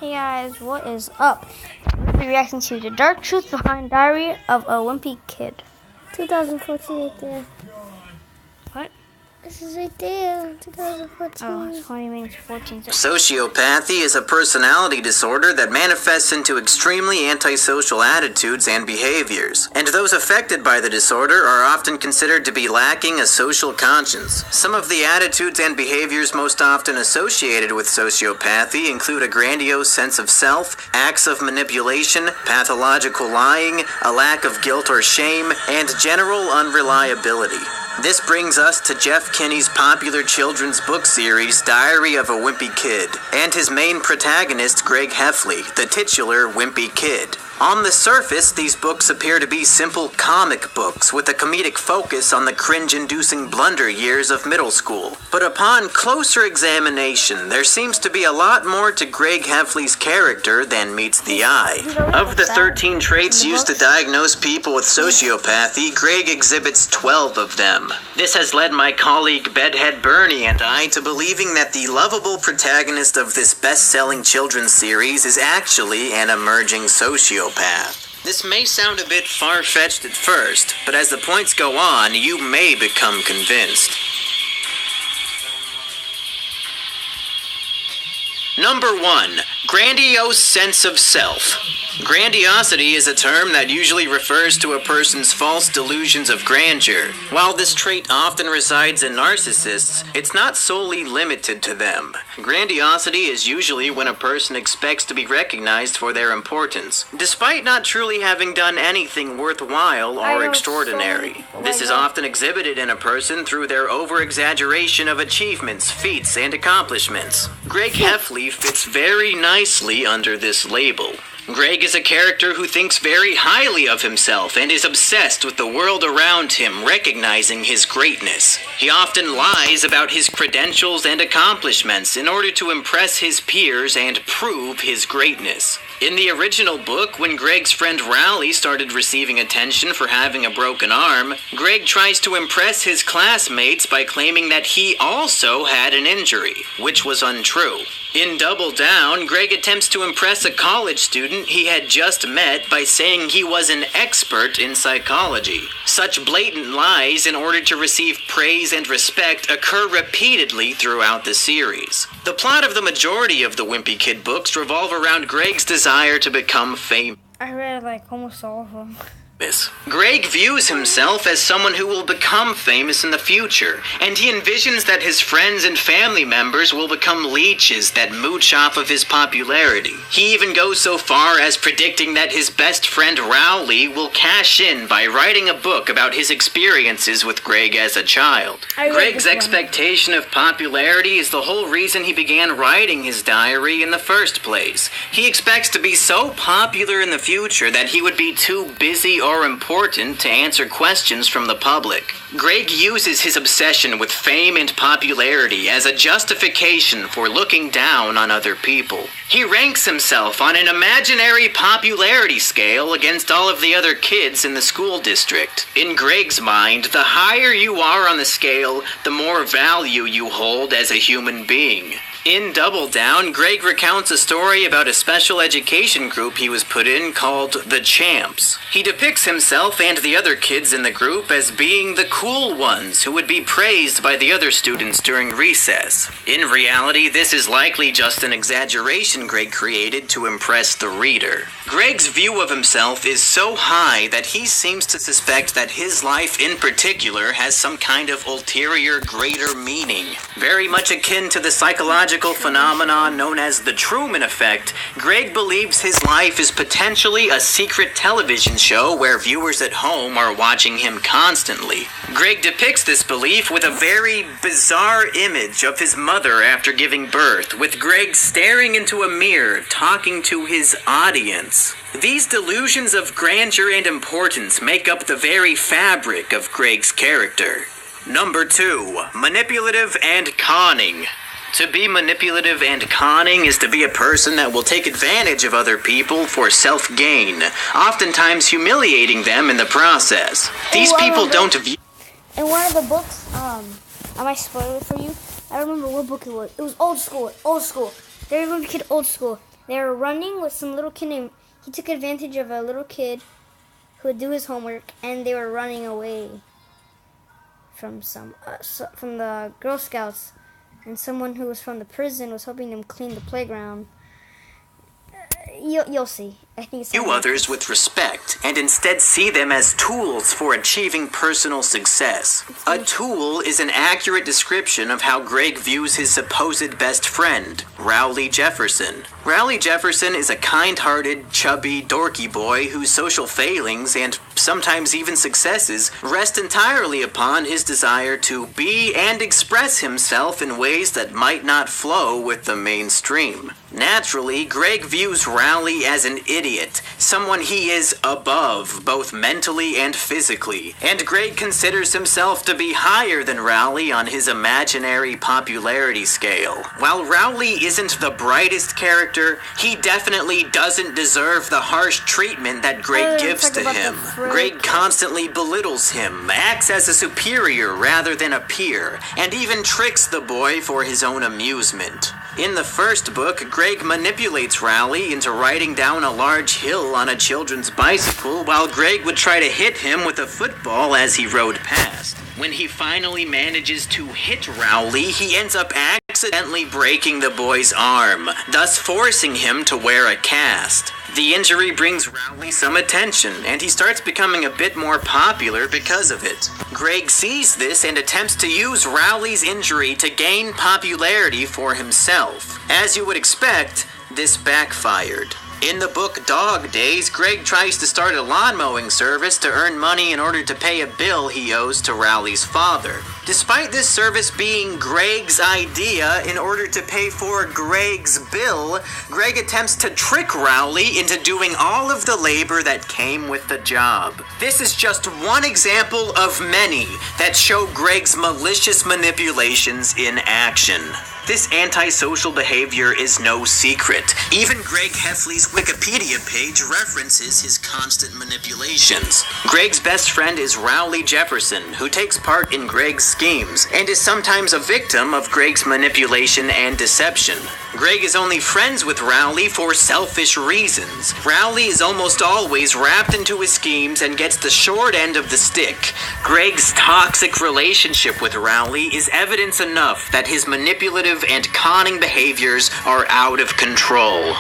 Hey guys, what is up? We'll be reacting to The Dark Truth Behind Diary of a Wimpy Kid. 2014 right there. What? This is right there, 2014. Oh, 20 minutes, 14 seconds. Sociopathy is a personality disorder that manifests into extremely antisocial attitudes and behaviors, and those affected by the disorder are often considered to be lacking a social conscience. Some of the attitudes and behaviors most often associated with sociopathy include a grandiose sense of self, acts of manipulation, pathological lying, a lack of guilt or shame, and general unreliability. This brings us to Jeff Kinney's popular children's book series, Diary of a Wimpy Kid, and his main protagonist, Greg Heffley, the titular Wimpy Kid. On the surface, these books appear to be simple comic books with a comedic focus on the cringe-inducing blunder years of middle school. But upon closer examination, there seems to be a lot more to Greg Heffley's character than meets the eye. Of the 13 traits used to diagnose people with sociopathy, Greg exhibits 12 of them. This has led my colleague Bedhead Bernie and I to believing that the lovable protagonist of this best-selling children's series is actually an emerging sociopath. This may sound a bit far-fetched at first, but as the points go on, you may become convinced. Number 1. Grandiose sense of self. Grandiosity is a term that usually refers to a person's false delusions of grandeur. While this trait often resides in narcissists, it's not solely limited to them. Grandiosity is usually when a person expects to be recognized for their importance, despite not truly having done anything worthwhile or extraordinary. This is often exhibited in a person through their over-exaggeration of achievements, feats, and accomplishments. Greg Heffley fits very nicely under this label. Greg is a character who thinks very highly of himself and is obsessed with the world around him, recognizing his greatness. He often lies about his credentials and accomplishments in order to impress his peers and prove his greatness. In the original book, when Greg's friend Rowley started receiving attention for having a broken arm, Greg tries to impress his classmates by claiming that he also had an injury, which was untrue. In Double Down, Greg attempts to impress a college student he had just met by saying he was an expert in psychology. Such blatant lies in order to receive praise and respect occur repeatedly throughout the series. The plot of the majority of the Wimpy Kid books revolve around Greg's desire to become famous. I read almost all of them. Greg views himself as someone who will become famous in the future, and he envisions that his friends and family members will become leeches that mooch off of his popularity. He even goes so far as predicting that his best friend Rowley will cash in by writing a book about his experiences with Greg as a child. Greg's expectation of popularity is the whole reason he began writing his diary in the first place. He expects to be so popular in the future that he would be too busy or important to answer questions from the public. Greg uses his obsession with fame and popularity as a justification for looking down on other people. He ranks himself on an imaginary popularity scale against all of the other kids in the school district. In Greg's mind, the higher you are on the scale, the more value you hold as a human being. In Double Down, Greg recounts a story about a special education group he was put in called The Champs. He depicts himself and the other kids in the group as being the cool ones who would be praised by the other students during recess. In reality, this is likely just an exaggeration Greg created to impress the reader. Greg's view of himself is so high that he seems to suspect that his life in particular has some kind of ulterior, greater meaning. Very much akin to the psychological phenomenon known as the Truman Effect, Greg believes his life is potentially a secret television show where viewers at home are watching him constantly. Greg depicts this belief with a very bizarre image of his mother after giving birth, with Greg staring into a mirror, talking to his audience. These delusions of grandeur and importance make up the very fabric of Greg's character. Number 2. Manipulative and conning. To be manipulative and conning is to be a person that will take advantage of other people for self-gain, oftentimes humiliating them in the process. These people don't view... In one of the books, I might spoil it for you. I don't remember what book it was. It was old school. Very Wimpy Kid old school. They were running with some little kid named... He took advantage of a little kid who would do his homework, and they were running away from from the Girl Scouts, and someone who was from the prison was helping them clean the playground. You'll see. I think it's View others with respect and instead see them as tools for achieving personal success. A tool is an accurate description of how Greg views his supposed best friend, Rowley Jefferson. Rowley Jefferson is a kind-hearted, chubby, dorky boy whose social failings and sometimes even successes rest entirely upon his desire to be and express himself in ways that might not flow with the mainstream. Naturally, Greg views Rowley as an idiot, someone he is above, both mentally and physically, and Greg considers himself to be higher than Rowley on his imaginary popularity scale. While Rowley isn't the brightest character, he definitely doesn't deserve the harsh treatment that Greg gives to him. Greg constantly belittles him, acts as a superior rather than a peer, and even tricks the boy for his own amusement. In the first book, Greg manipulates Rowley into riding down a large hill on a children's bicycle, while Greg would try to hit him with a football as he rode past. When he finally manages to hit Rowley, he ends up accidentally breaking the boy's arm, thus forcing him to wear a cast. The injury brings Rowley some attention, and he starts becoming a bit more popular because of it. Greg sees this and attempts to use Rowley's injury to gain popularity for himself. As you would expect, this backfired. In the book Dog Days, Greg tries to start a lawn mowing service to earn money in order to pay a bill he owes to Rowley's father. Despite this service being Greg's idea in order to pay for Greg's bill, Greg attempts to trick Rowley into doing all of the labor that came with the job. This is just one example of many that show Greg's malicious manipulations in action. This antisocial behavior is no secret. Even Greg Heffley's Wikipedia page references his constant manipulations. Greg's best friend is Rowley Jefferson, who takes part in Greg's schemes, and is sometimes a victim of Greg's manipulation and deception. Greg is only friends with Rowley for selfish reasons. Rowley is almost always wrapped into his schemes and gets the short end of the stick. Greg's toxic relationship with Rowley is evidence enough that his manipulative and conning behaviors are out of control.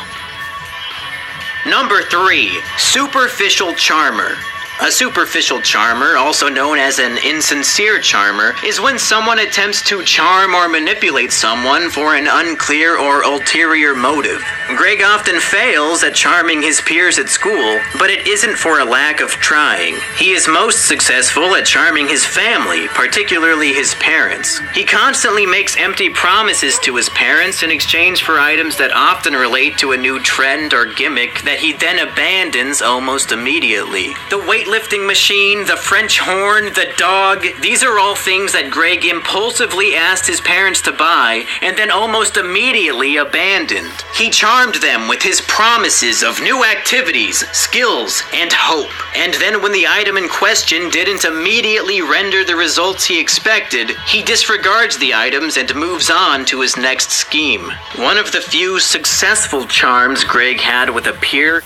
Number 3. Superficial charmer. A superficial charmer, also known as an insincere charmer, is when someone attempts to charm or manipulate someone for an unclear or ulterior motive. Greg often fails at charming his peers at school, but it isn't for a lack of trying. He is most successful at charming his family, particularly his parents. He constantly makes empty promises to his parents in exchange for items that often relate to a new trend or gimmick that he then abandons almost immediately. The weightlifting machine, the French horn, the dog, these are all things that Greg impulsively asked his parents to buy and then almost immediately abandoned. He charmed them with his promises of new activities, skills, and hope. And then when the item in question didn't immediately render the results he expected, he disregards the items and moves on to his next scheme. One of the few successful charms Greg had with a peer.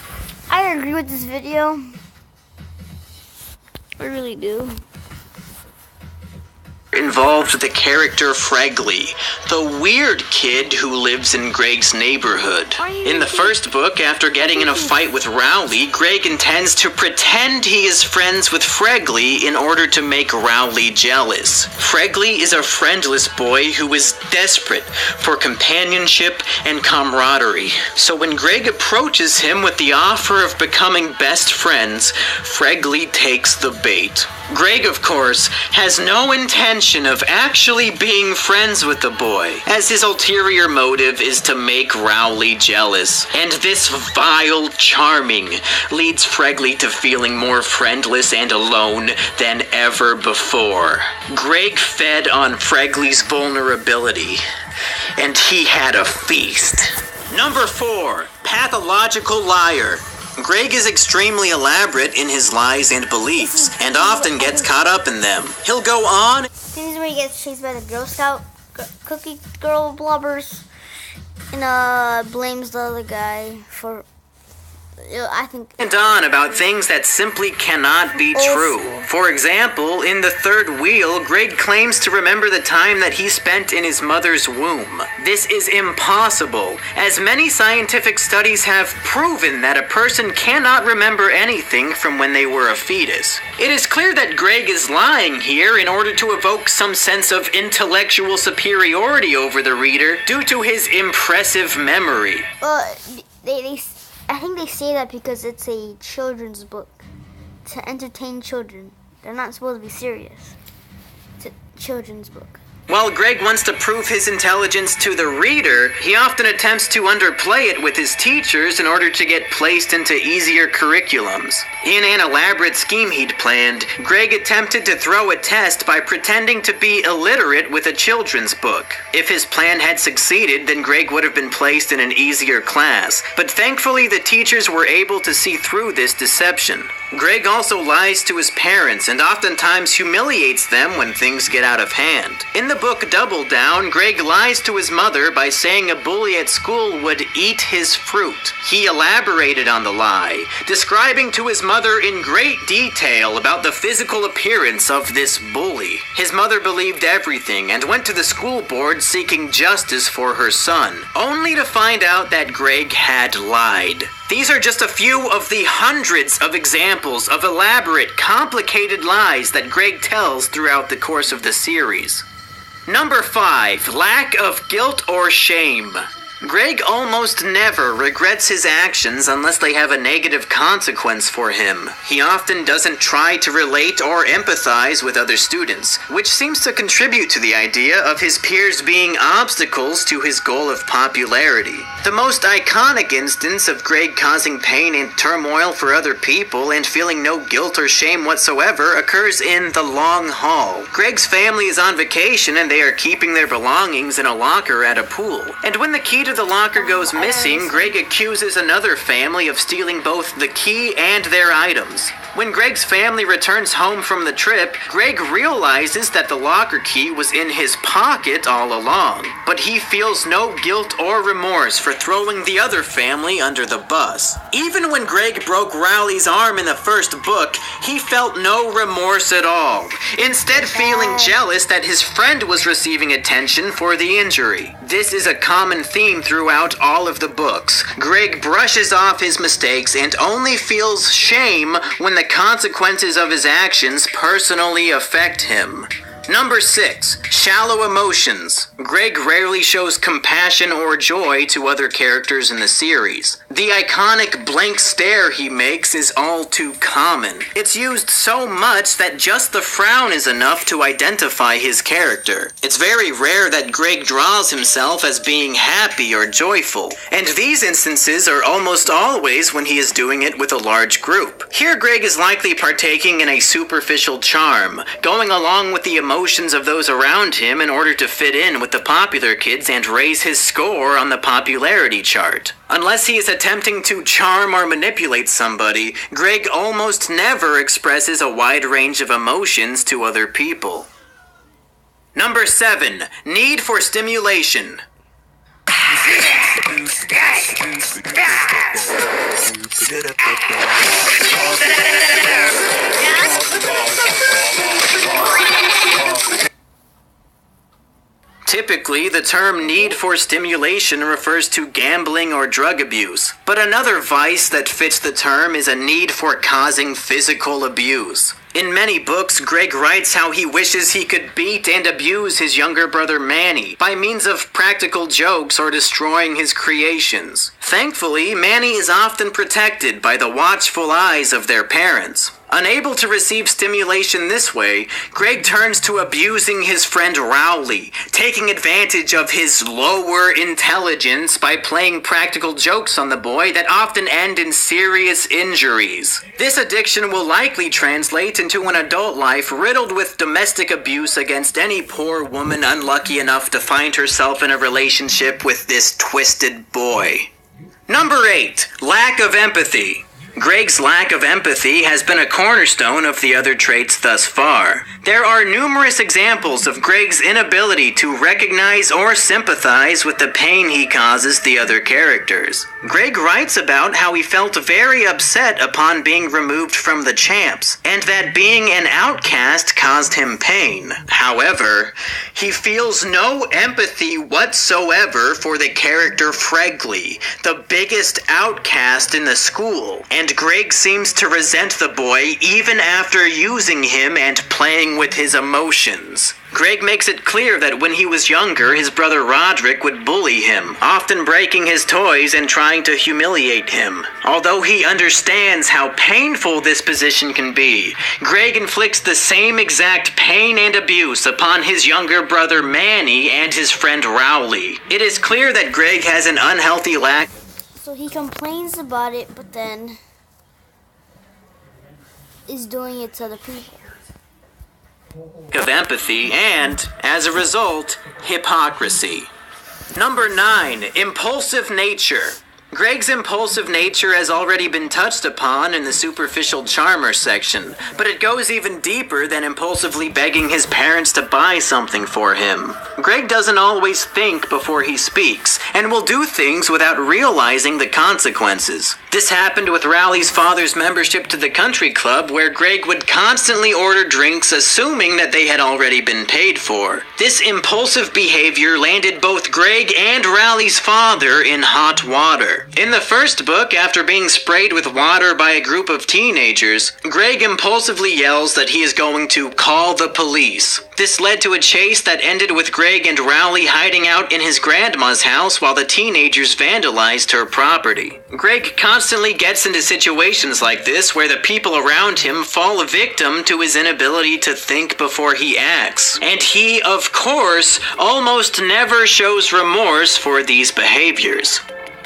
I agree with this video. I really do. Involved the character Heffley, the weird kid who lives in Greg's neighborhood. In the first book, after getting in a fight with Rowley, Greg intends to pretend he is friends with Heffley in order to make Rowley jealous. Heffley is a friendless boy who is desperate for companionship and camaraderie. So when Greg approaches him with the offer of becoming best friends, Heffley takes the bait. Greg, of course, has no intention of actually being friends with the boy, as his ulterior motive is to make Rowley jealous. And this vile charming leads Heffley to feeling more friendless and alone than ever before. Greg fed on Heffley's vulnerability, and he had a feast. Number 4. Pathological liar. Greg is extremely elaborate in his lies and beliefs, and often gets caught up in them. He'll go on. This is where he gets chased by the Girl Scout cookie girl blubbers. and blames the other guy for. I think. And on about things that simply cannot be true. For example, in the third wheel, Greg claims to remember the time that he spent in his mother's womb. This is impossible, as many scientific studies have proven that a person cannot remember anything from when they were a fetus. It is clear that Greg is lying here in order to evoke some sense of intellectual superiority over the reader due to his impressive memory. I think they say that because it's a children's book to entertain children. They're not supposed to be serious. It's a children's book. While Greg wants to prove his intelligence to the reader, he often attempts to underplay it with his teachers in order to get placed into easier curriculums. In an elaborate scheme he'd planned, Greg attempted to throw a test by pretending to be illiterate with a children's book. If his plan had succeeded, then Greg would have been placed in an easier class, but thankfully the teachers were able to see through this deception. Greg also lies to his parents and oftentimes humiliates them when things get out of hand. In the book Double Down, Greg lies to his mother by saying a bully at school would eat his fruit. He elaborated on the lie, describing to his mother in great detail about the physical appearance of this bully. His mother believed everything and went to the school board seeking justice for her son, only to find out that Greg had lied. These are just a few of the hundreds of examples of elaborate, complicated lies that Greg tells throughout the course of the series. Number 5. Lack of guilt or shame. Greg almost never regrets his actions unless they have a negative consequence for him. He often doesn't try to relate or empathize with other students, which seems to contribute to the idea of his peers being obstacles to his goal of popularity. The most iconic instance of Greg causing pain and turmoil for other people and feeling no guilt or shame whatsoever occurs in The Long Haul. Greg's family is on vacation and they are keeping their belongings in a locker at a pool. And when the key to the locker goes missing, Greg accuses another family of stealing both the key and their items. When Greg's family returns home from the trip, Greg realizes that the locker key was in his pocket all along, but he feels no guilt or remorse for throwing the other family under the bus. Even when Greg broke Rowley's arm in the first book, he felt no remorse at all, instead feeling jealous that his friend was receiving attention for the injury. This is a common theme throughout all of the books. Greg brushes off his mistakes and only feels shame when the consequences of his actions personally affect him. Number 6. Shallow emotions. Greg rarely shows compassion or joy to other characters in the series. The iconic blank stare he makes is all too common. It's used so much that just the frown is enough to identify his character. It's very rare that Greg draws himself as being happy or joyful, and these instances are almost always when he is doing it with a large group. Here Greg is likely partaking in a superficial charm, going along with the emotions of those around him in order to fit in with the popular kids and raise his score on the popularity chart. Unless he is attempting to charm or manipulate somebody, Greg almost never expresses a wide range of emotions to other people. Number 7. Need for stimulation. Typically, the term need for stimulation refers to gambling or drug abuse, but another vice that fits the term is a need for causing physical abuse. In many books, Greg writes how he wishes he could beat and abuse his younger brother Manny by means of practical jokes or destroying his creations. Thankfully, Manny is often protected by the watchful eyes of their parents. Unable to receive stimulation this way, Greg turns to abusing his friend Rowley, taking advantage of his lower intelligence by playing practical jokes on the boy that often end in serious injuries. This addiction will likely translate into an adult life riddled with domestic abuse against any poor woman unlucky enough to find herself in a relationship with this twisted boy. Number 8. Lack of empathy. Greg's lack of empathy has been a cornerstone of the other traits thus far. There are numerous examples of Greg's inability to recognize or sympathize with the pain he causes the other characters. Greg writes about how he felt very upset upon being removed from the champs, and that being an outcast caused him pain. However, he feels no empathy whatsoever for the character Fregley, the biggest outcast in the school, and Greg seems to resent the boy even after using him and playing with his emotions. Greg makes it clear that when he was younger, his brother Roderick would bully him, often breaking his toys and trying to humiliate him. Although he understands how painful this position can be, Greg inflicts the same exact pain and abuse upon his younger brother Manny and his friend Rowley. It is clear that Greg has an unhealthy lack. So he complains about it, but then is doing it to the people. Of empathy and, as a result, hypocrisy. Number 9. Impulsive nature. Greg's impulsive nature has already been touched upon in the superficial charmer section, but it goes even deeper than impulsively begging his parents to buy something for him. Greg doesn't always think before he speaks, and will do things without realizing the consequences. This happened with Rowley's father's membership to the country club, where Greg would constantly order drinks assuming that they had already been paid for. This impulsive behavior landed both Greg and Rowley's father in hot water. In the first book, after being sprayed with water by a group of teenagers, Greg impulsively yells that he is going to call the police. This led to a chase that ended with Greg and Rowley hiding out in his grandma's house while the teenagers vandalized her property. Greg constantly gets into situations like this where the people around him fall victim to his inability to think before he acts. And he, of course, almost never shows remorse for these behaviors.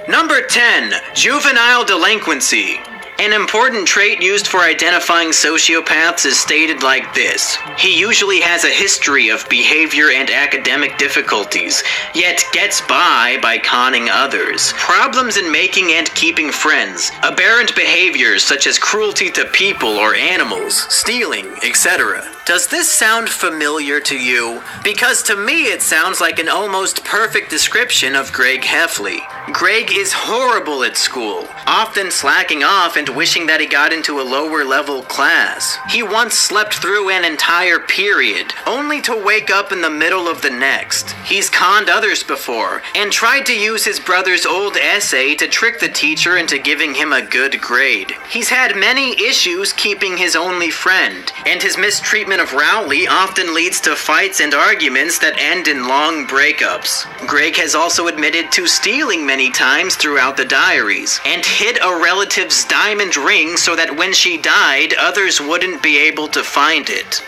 Number 10. Juvenile delinquency. An important trait used for identifying sociopaths is stated like this. He usually has a history of behavior and academic difficulties, yet gets by conning others. Problems in making and keeping friends. Aberrant behaviors such as cruelty to people or animals, stealing, etc. Does this sound familiar to you? Because to me it sounds like an almost perfect description of Greg Heffley. Greg is horrible at school, often slacking off and wishing that he got into a lower level class. He once slept through an entire period, only to wake up in the middle of the next. He's conned others before, and tried to use his brother's old essay to trick the teacher into giving him a good grade. He's had many issues keeping his only friend, and his mistreatment of Rowley often leads to fights and arguments that end in long breakups. Greg has also admitted to stealing many times throughout the diaries, and hid a relative's diamond ring so that when she died, others wouldn't be able to find it.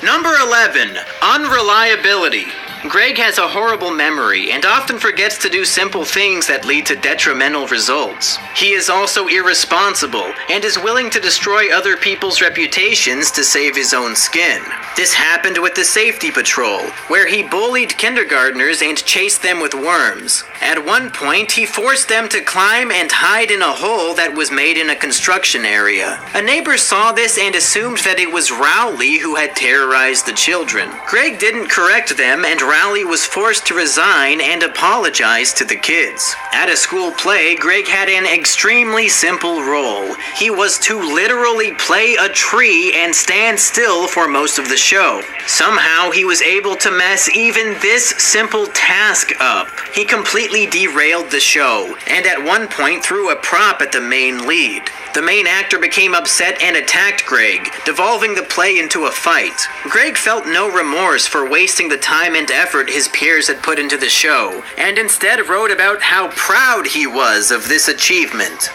Number 11. Unreliability. Greg has a horrible memory and often forgets to do simple things that lead to detrimental results. He is also irresponsible and is willing to destroy other people's reputations to save his own skin. This happened with the safety patrol, where he bullied kindergartners and chased them with worms. At one point, he forced them to climb and hide in a hole that was made in a construction area. A neighbor saw this and assumed that it was Rowley who had terrorized the children. Greg didn't correct them, and Rowley was forced to resign and apologize to the kids. At a school play, Greg had an extremely simple role. He was to literally play a tree and stand still for most of the show. Somehow, he was able to mess even this simple task up. He completely derailed the show, and at one point threw a prop at the main lead. The main actor became upset and attacked Greg, devolving the play into a fight. Greg felt no remorse for wasting the time and effort his peers had put into the show, and instead wrote about how proud he was of this achievement.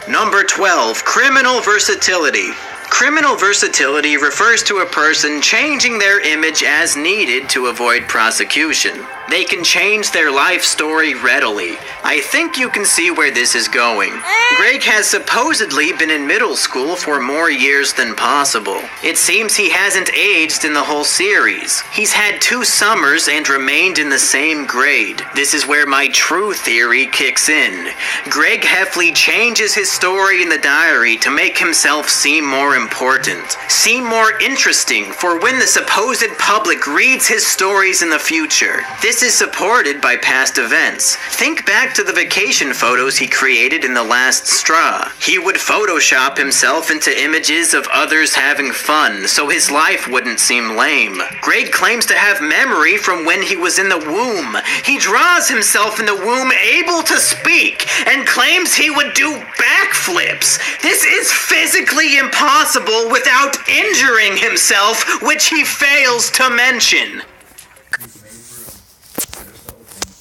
Number 12. Criminal versatility. Criminal versatility refers to a person changing their image as needed to avoid prosecution. They can change their life story readily. I think you can see where this is going. Greg has supposedly been in middle school for more years than possible. It seems he hasn't aged in the whole series. He's had 2 summers and remained in the same grade. This is where my true theory kicks in. Greg Heffley changes his story in the diary to make himself seem more important, seem more interesting for when the supposed public reads his stories in the future. This is supported by past events. Think back to the vacation photos he created in The Last Straw. He would Photoshop himself into images of others having fun so his life wouldn't seem lame. Greg claims to have memory from when he was in the womb. He draws himself in the womb able to speak and claims he would do backflips. This is physically impossible without injuring himself, which he fails to mention.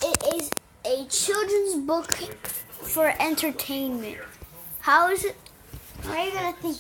It is a children's book for entertainment. How is it? How are you gonna think?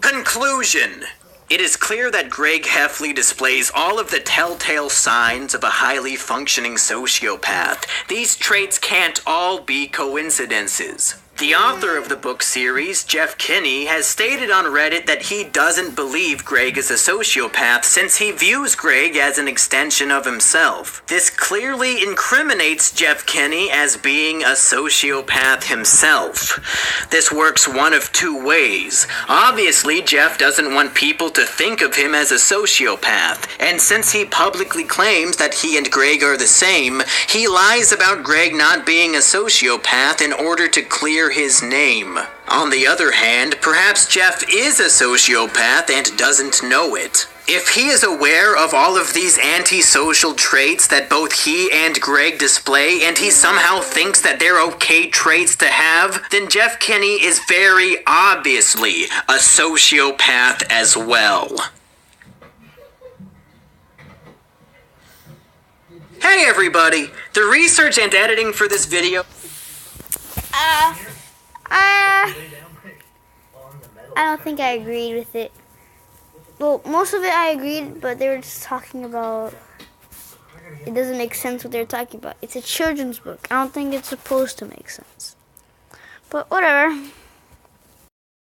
Conclusion. It is clear that Greg Heffley displays all of the telltale signs of a highly functioning sociopath. These traits can't all be coincidences. The author of the book series, Jeff Kinney, has stated on Reddit that he doesn't believe Greg is a sociopath since he views Greg as an extension of himself. This clearly incriminates Jeff Kinney as being a sociopath himself. This works one of 2 ways. Obviously, Jeff doesn't want people to think of him as a sociopath, and since he publicly claims that he and Greg are the same, he lies about Greg not being a sociopath in order to clear his name. On the other hand, perhaps Jeff is a sociopath and doesn't know it. If he is aware of all of these antisocial traits that both he and Greg display, and he somehow thinks that they're okay traits to have, then Jeff Kinney is very obviously a sociopath as well. Hey everybody! The research and editing for this video... I don't think I agreed with it. Well, most of it I agreed, but they were just talking about... It doesn't make sense what they're talking about. It's a children's book. I don't think it's supposed to make sense. But whatever.